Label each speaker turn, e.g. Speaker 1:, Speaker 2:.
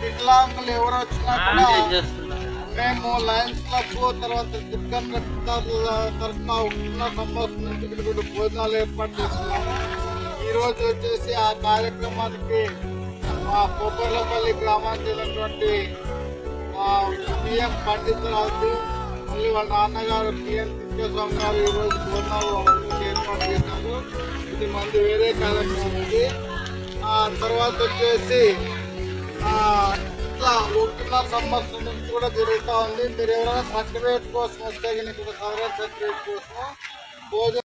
Speaker 1: వికలాంగులు ఎవరు వచ్చినా కూడా మేము లయన్స్ క్లబ్ తర్వాత దుర్గం తరఫున ఉన్న సంవత్సరం నుంచి ఇక్కడ భోజనాలు ఏర్పాటు చేస్తున్నాము. ఈరోజు వచ్చేసి ఆ కార్యక్రమానికి మా కొబ్బర్లపల్లి గ్రామానికి చెందినటువంటి పిఎం పండితరాజు మళ్ళీ వాళ్ళ నాన్నగారు పిఎం కృష్ణస్వామి గారు ఈరోజు భోజనాలు ఏర్పాటు చేశారు. 10 మంది వేరే కార్యక్రమం ఉంది. తర్వాత వచ్చేసి ఇట్లా 1.5 సంవత్సరం నుంచి కూడా జరుగుతూ ఉంది. మీరు ఎవరైనా సర్టిఫికేట్ కోసం వస్తే ఇక్కడ సర్టిఫికేట్ కోసం భోజనం